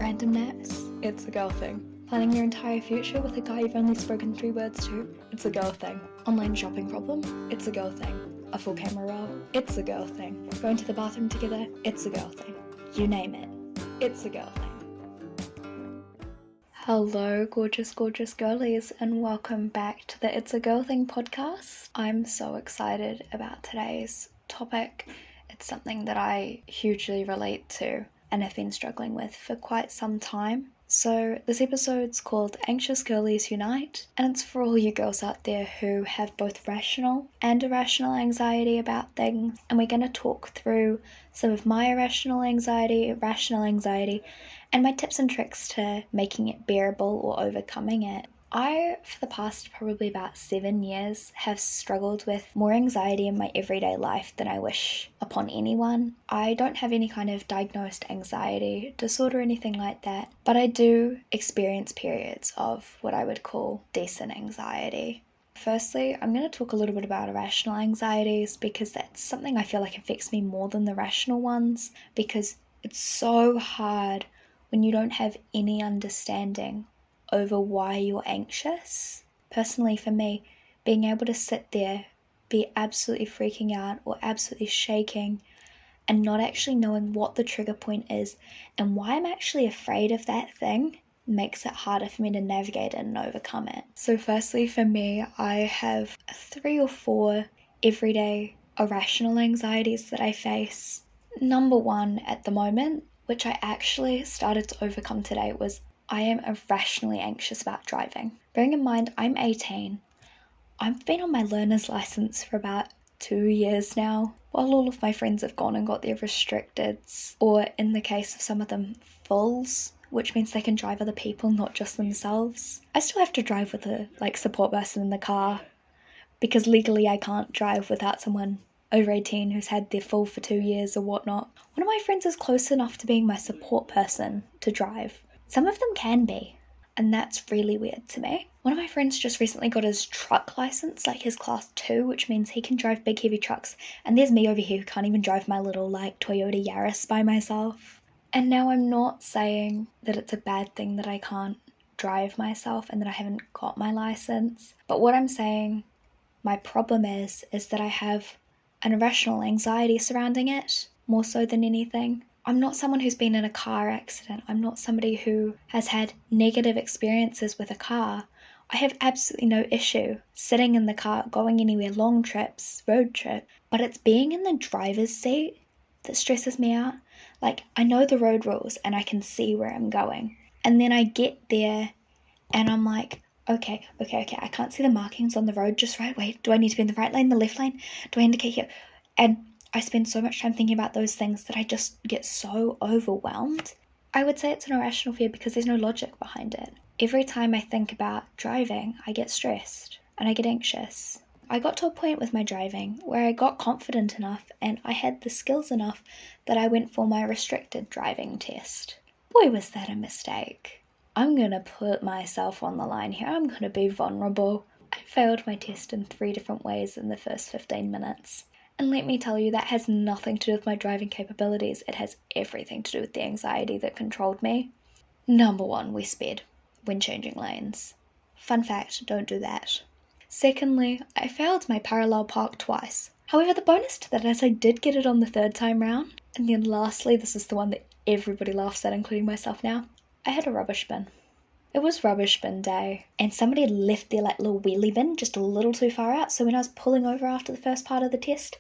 Randomness, it's a girl thing. Planning your entire future with a guy you've only spoken 3 words to, it's a girl thing. Online shopping problem, it's a girl thing. A full camera roll, it's a girl thing. Going to the bathroom together, it's a girl thing. You name it, it's a girl thing. Hello, gorgeous, gorgeous girlies, and welcome back to the It's a Girl Thing podcast. I'm so excited about today's topic. It's something that I hugely relate to and have been struggling with for quite some time. So this episode's called Anxious Girlies Unite, and it's for all you girls out there who have both rational and irrational anxiety about things, and we're going to talk through some of my irrational anxiety, rational anxiety, and my tips and tricks to making it bearable or overcoming it. I, for the past probably about 7 years, have struggled with more anxiety in my everyday life than I wish upon anyone. I don't have any kind of diagnosed anxiety disorder or anything like that, but I do experience periods of what I would call decent anxiety. Firstly, I'm going to talk a little bit about irrational anxieties because that's something I feel like affects me more than the rational ones, because it's so hard when you don't have any understanding over why you're anxious. Personally, for me, being able to sit there, be absolutely freaking out or absolutely shaking and not actually knowing what the trigger point is and why I'm actually afraid of that thing makes it harder for me to navigate it and overcome it. So firstly, for me, I have 3 or 4 everyday irrational anxieties that I face. Number 1 at the moment, which I actually started to overcome today, was I am irrationally anxious about driving. Bearing in mind, I'm 18. I've been on my learner's license for about 2 years now, while all of my friends have gone and got their restricteds, or in the case of some of them, fulls, which means they can drive other people, not just themselves. I still have to drive with a support person in the car, because legally I can't drive without someone over 18 who's had their full for 2 years or whatnot. One of my friends is close enough to being my support person to drive. Some of them can be, and that's really weird to me. One of my friends just recently got his truck license, his class 2, which means he can drive big heavy trucks, and there's me over here who can't even drive my little Toyota Yaris by myself. And now I'm not saying that it's a bad thing that I can't drive myself and that I haven't got my license, but what I'm saying, my problem is that I have an irrational anxiety surrounding it, more so than anything. I'm not someone who's been in a car accident. I'm not somebody who has had negative experiences with a car. I have absolutely no issue sitting in the car, going anywhere, long trips, road trip, but it's being in the driver's seat that stresses me out. I know the road rules and I can see where I'm going. And then I get there and I'm like, okay, I can't see the markings on the road just right. Wait, do I need to be in the right lane, the left lane? Do I indicate here? And I spend so much time thinking about those things that I just get so overwhelmed. I would say it's an irrational fear because there's no logic behind it. Every time I think about driving, I get stressed and I get anxious. I got to a point with my driving where I got confident enough and I had the skills enough that I went for my restricted driving test. Boy, was that a mistake. I'm going to put myself on the line here. I'm going to be vulnerable. I failed my test in 3 different ways in the first 15 minutes. And let me tell you, that has nothing to do with my driving capabilities. It has everything to do with the anxiety that controlled me. Number 1, we sped when changing lanes. Fun fact, don't do that. Secondly, I failed my parallel park twice. However, the bonus to that is I did get it on the 3rd time round. And then lastly, this is the one that everybody laughs at, including myself now, I had a rubbish bin. It was rubbish bin day, and somebody had left their little wheelie bin just a little too far out, so when I was pulling over after the first part of the test,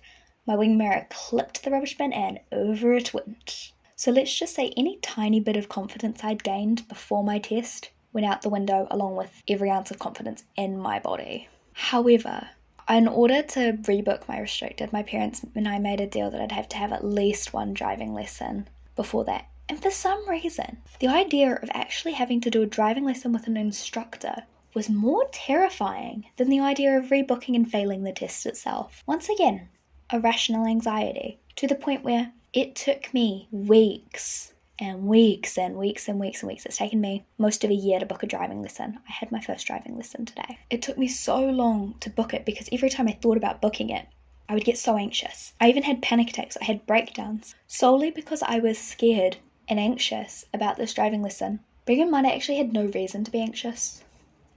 my wing mirror clipped the rubbish bin and over it went. So let's just say any tiny bit of confidence I'd gained before my test went out the window along with every ounce of confidence in my body. However, in order to rebook my restricted, my parents and I made a deal that I'd have to have at least 1 driving lesson before that. And for some reason, the idea of actually having to do a driving lesson with an instructor was more terrifying than the idea of rebooking and failing the test itself. Once again, irrational anxiety, to the point where it took me weeks and weeks and weeks and weeks and weeks. It's taken me most of a year to book a driving lesson. I had my first driving lesson today. It took me so long to book it because every time I thought about booking it, I would get so anxious. I even had panic attacks. I had breakdowns solely because I was scared and anxious about this driving lesson. Bearing in mind I actually had no reason to be anxious,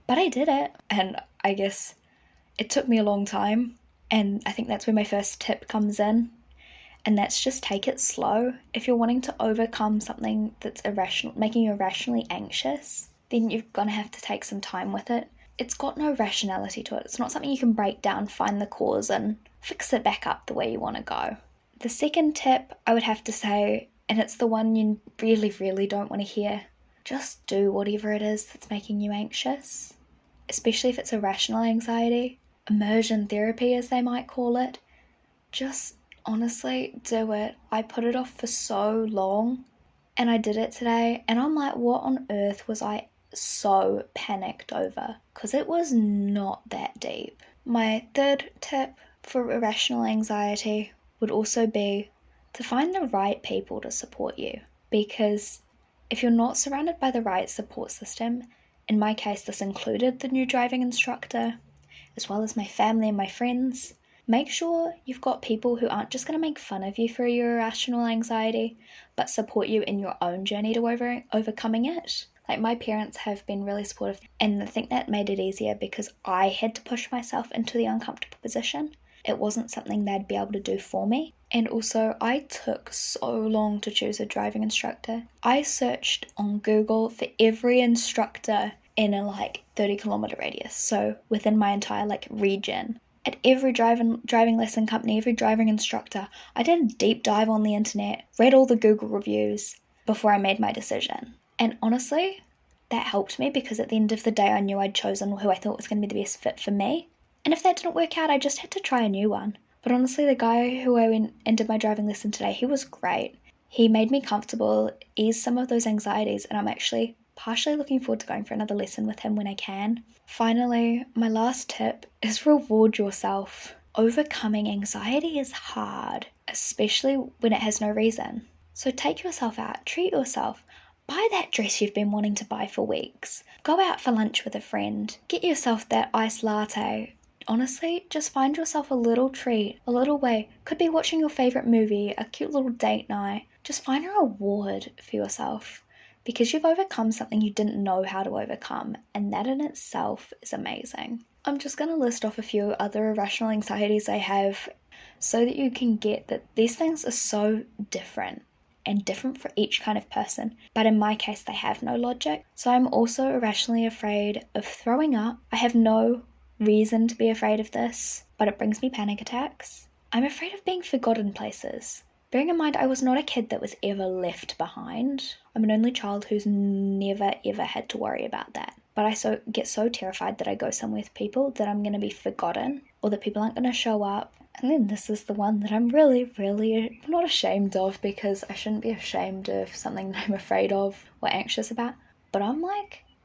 but I did it, and I guess it took me a long time, and I think that's where my first tip comes in, and that's just take it slow. If you're wanting to overcome something that's irrational, making you irrationally anxious, then you're gonna have to take some time with it. It's got no rationality to it. It's not something you can break down, find the cause, and fix it back up the way you want to go. The second tip I would have to say, and it's the one you really, really don't want to hear, just do whatever it is that's making you anxious, especially if it's irrational anxiety. Immersion therapy, as they might call it. Just honestly do it. I put it off for so long, and I did it today, and I'm like, what on earth was I so panicked over? Because it was not that deep. My third tip for irrational anxiety would also be to find the right people to support you, because if you're not surrounded by the right support system, in my case this included the new driving instructor, as well as my family and my friends, make sure you've got people who aren't just going to make fun of you for your irrational anxiety, but support you in your own journey to overcoming it. Like, my parents have been really supportive, and I think that made it easier because I had to push myself into the uncomfortable position. It wasn't something they'd be able to do for me. And also, I took so long to choose a driving instructor. I searched on Google for every instructor in a 30-kilometer radius, so within my entire region. At every driving lesson company, every driving instructor, I did a deep dive on the internet, read all the Google reviews before I made my decision. And honestly, that helped me because at the end of the day I knew I'd chosen who I thought was going to be the best fit for me. And if that didn't work out, I just had to try a new one. But honestly, the guy who I went and did my driving lesson today, he was great. He made me comfortable, eased some of those anxieties, and I'm actually partially looking forward to going for another lesson with him when I can. Finally, my last tip is reward yourself. Overcoming anxiety is hard, especially when it has no reason. So take yourself out, treat yourself. Buy that dress you've been wanting to buy for weeks. Go out for lunch with a friend. Get yourself that iced latte. Honestly, just find yourself a little treat, a little way. Could be watching your favourite movie, a cute little date night. Just find a reward for yourself, because you've overcome something you didn't know how to overcome, and that in itself is amazing. I'm just going to list off a few other irrational anxieties I have so that you can get that these things are so different and different for each kind of person, but in my case they have no logic. So I'm also irrationally afraid of throwing up. I have no reason to be afraid of this, but it brings me panic attacks. I'm afraid of being forgotten places. Bearing in mind I was not a kid that was ever left behind. I'm an only child who's never ever had to worry about that. But I get so terrified that I go somewhere with people that I'm going to be forgotten, or that people aren't going to show up. And then this is the one that I'm really, really not ashamed of, because I shouldn't be ashamed of something that I'm afraid of or anxious about. But I'm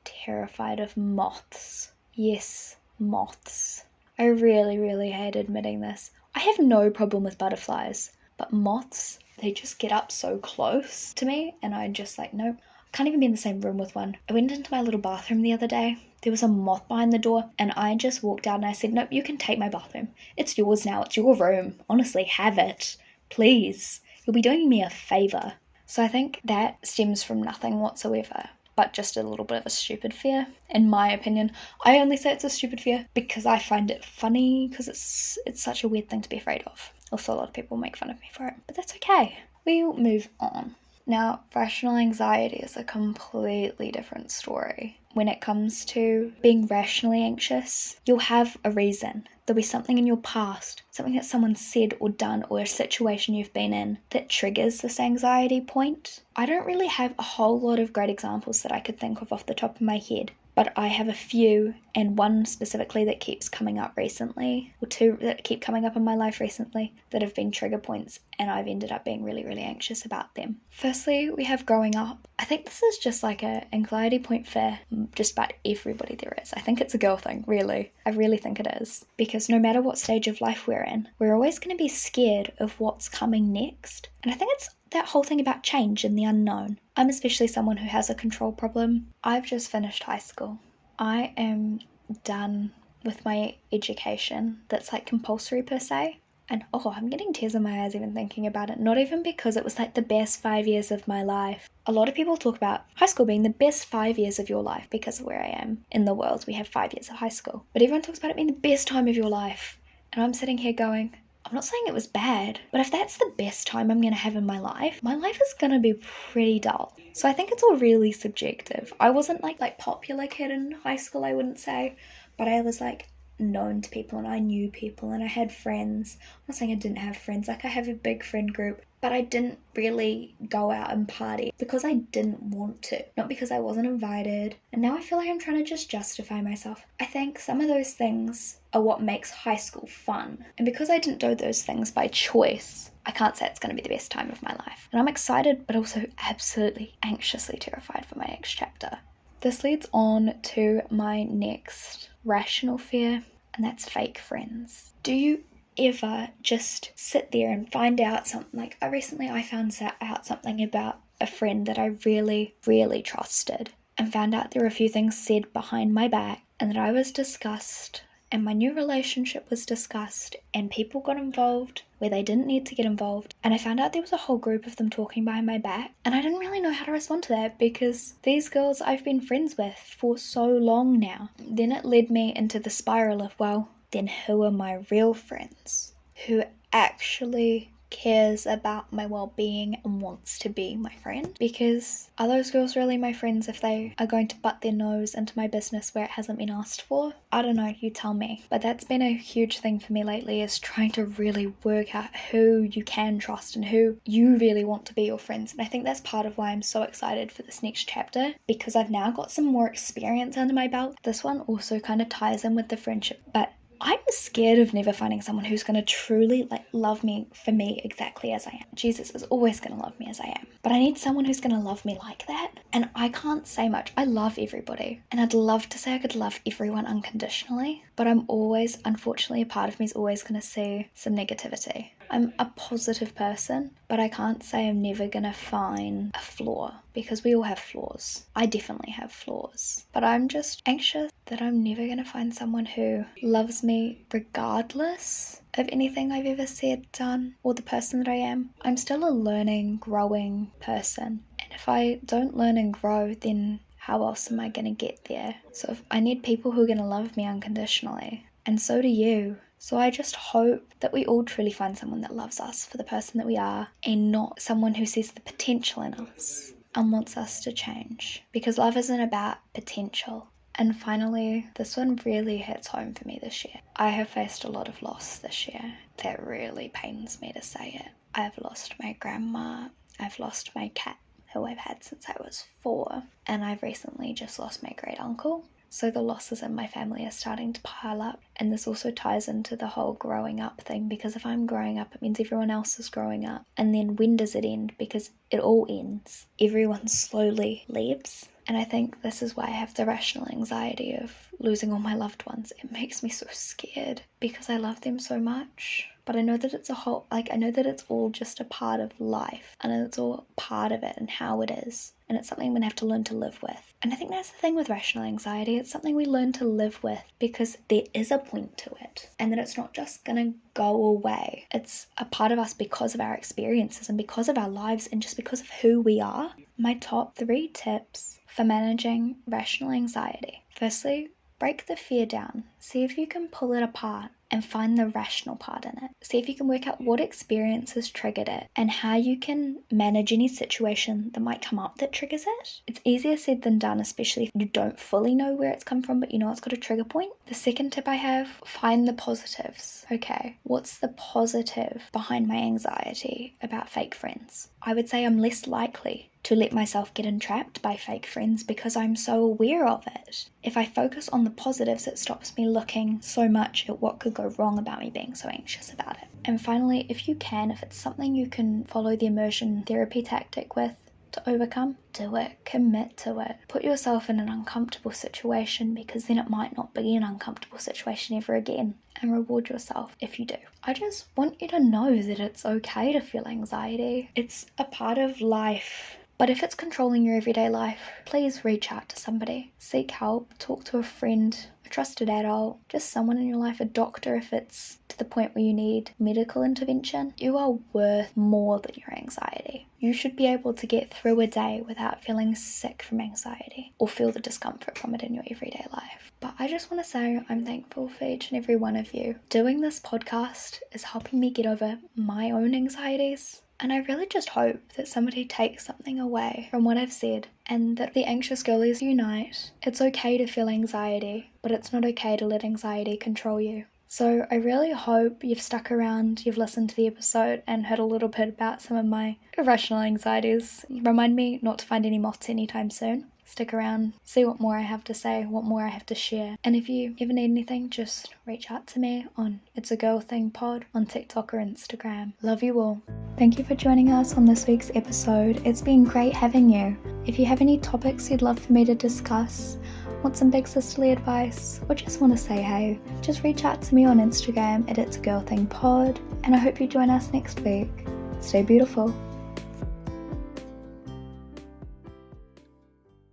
terrified of moths. Yes, moths. I really, really hate admitting this. I have no problem with butterflies, but moths, they just get up so close to me, and I just nope. I can't even be in the same room with one. I went into my little bathroom the other day. There was a moth behind the door, and I just walked out and I said, nope, you can take my bathroom. It's yours now. It's your room. Honestly, have it. Please. You'll be doing me a favour. So I think that stems from nothing whatsoever, but just a little bit of a stupid fear, in my opinion. I only say it's a stupid fear because I find it funny, because it's such a weird thing to be afraid of. Also, a lot of people make fun of me for it, but that's okay. We'll move on. Now, rational anxiety is a completely different story. When it comes to being rationally anxious, you'll have a reason. There'll be something in your past, something that someone said or done, or a situation you've been in that triggers this anxiety point. I don't really have a whole lot of great examples that I could think of off the top of my head, but I have a few, and one specifically that keeps coming up recently, or two that keep coming up in my life recently, that have been trigger points, and I've ended up being really, really anxious about them. Firstly, we have growing up. I think this is just an anxiety point for just about everybody there is. I think it's a girl thing, really. I really think it is. Because no matter what stage of life we're in, we're always going to be scared of what's coming next. And I think it's that whole thing about change and the unknown. I'm especially someone who has a control problem. I've just finished high school. I am done with my education that's compulsory per se. And I'm getting tears in my eyes even thinking about it. Not even because it was like the best 5 years of my life. A lot of people talk about high school being the best 5 years of your life because of where I am in the world. We have 5 years of high school. But everyone talks about it being the best time of your life. And I'm sitting here going, I'm not saying it was bad, but if that's the best time I'm going to have in my life is going to be pretty dull. So I think it's all really subjective. I wasn't like popular kid in high school, I wouldn't say, but I was like known to people and I knew people and I had friends. I'm not saying I didn't have friends, like I have a big friend group, but I didn't really go out and party because I didn't want to, not because I wasn't invited. And now I feel like I'm trying to just justify myself. I think some of those things are what makes high school fun. And because I didn't do those things by choice, I can't say it's going to be the best time of my life. And I'm excited, but also absolutely anxiously terrified for my next chapter. This leads on to my next rational fear, and that's fake friends. Do you ever just sit there and find out something? Like I found out something about a friend that I really, really trusted, and found out there were a few things said behind my back, and that I was discussed, and my new relationship was discussed, and people got involved where they didn't need to get involved, and I found out there was a whole group of them talking behind my back, and I didn't really know how to respond to that because these girls I've been friends with for so long now. Then it led me into the spiral of, well, then who are my real friends? Who actually cares about my well-being and wants to be my friend? Because are those girls really my friends if they are going to butt their nose into my business where it hasn't been asked for? I don't know, you tell me. But that's been a huge thing for me lately, is trying to really work out who you can trust and who you really want to be your friends. And I think that's part of why I'm so excited for this next chapter, because I've now got some more experience under my belt. This one also kind of ties in with the friendship, but I'm scared of never finding someone who's going to truly love me for me exactly as I am. Jesus is always going to love me as I am. But I need someone who's going to love me like that. And I can't say much. I love everybody. And I'd love to say I could love everyone unconditionally. But unfortunately, a part of me is always going to see some negativity. I'm a positive person, but I can't say I'm never going to find a flaw, because we all have flaws. I definitely have flaws. But I'm just anxious that I'm never going to find someone who loves me regardless of anything I've ever said, done, or the person that I am. I'm still a learning, growing person. And if I don't learn and grow, then how else am I going to get there? So if I need people who are going to love me unconditionally. And so do you. So I just hope that we all truly find someone that loves us for the person that we are, and not someone who sees the potential in us and wants us to change. Because love isn't about potential. And finally, this one really hits home for me this year. I have faced a lot of loss this year. That really pains me to say it. I've lost my grandma. I've lost my cat, who I've had since I was 4. And I've recently just lost my great uncle. So the losses in my family are starting to pile up. And this also ties into the whole growing up thing, because if I'm growing up, it means everyone else is growing up. And then when does it end? Because it all ends. Everyone slowly leaves. And I think this is why I have the rational anxiety of losing all my loved ones. It makes me so scared because I love them so much. But I know that it's I know that it's all just a part of life, and it's all part of it and how it is. And it's something I'm going to have to learn to live with. And I think that's the thing with rational anxiety. It's something we learn to live with because there is a point to it. And that it's not just going to go away. It's a part of us because of our experiences and because of our lives and just because of who we are. My top 3 tips for managing rational anxiety. Firstly, break the fear down. See if you can pull it apart and find the rational part in it. See if you can work out what experiences triggered it and how you can manage any situation that might come up that triggers it. It's easier said than done, especially if you don't fully know where it's come from, but you know it's got a trigger point. The second tip I have, find the positives. Okay, what's the positive behind my anxiety about fake friends? I would say I'm less likely to let myself get entrapped by fake friends because I'm so aware of it. If I focus on the positives, it stops me looking so much at what could go wrong about me being so anxious about it. And finally, if it's something you can follow the immersion therapy tactic with to overcome, do it, commit to it. Put yourself in an uncomfortable situation, because then it might not be an uncomfortable situation ever again, and reward yourself if you do. I just want you to know that it's okay to feel anxiety. It's a part of life. But if it's controlling your everyday life, please reach out to somebody. Seek help, talk to a friend, a trusted adult, just someone in your life, a doctor if it's to the point where you need medical intervention. You are worth more than your anxiety. You should be able to get through a day without feeling sick from anxiety or feel the discomfort from it in your everyday life. But I just want to say I'm thankful for each and every one of you. Doing this podcast is helping me get over my own anxieties. And I really just hope that somebody takes something away from what I've said and that the anxious girlies unite. It's okay to feel anxiety, but it's not okay to let anxiety control you. So I really hope you've stuck around, you've listened to the episode and heard a little bit about some of my irrational anxieties. Remind me not to find any moths anytime soon. Stick around, see what more I have to say, what more I have to share. And if you ever need anything, just reach out to me on It's a Girl Thing Pod on TikTok or Instagram. Love you all. Thank you for joining us on this week's episode. It's been great having you. If you have any topics you'd love for me to discuss, want some big sisterly advice, or just want to say hey, just reach out to me on Instagram at It's a Girl Thing Pod. And I hope you join us next week. Stay beautiful.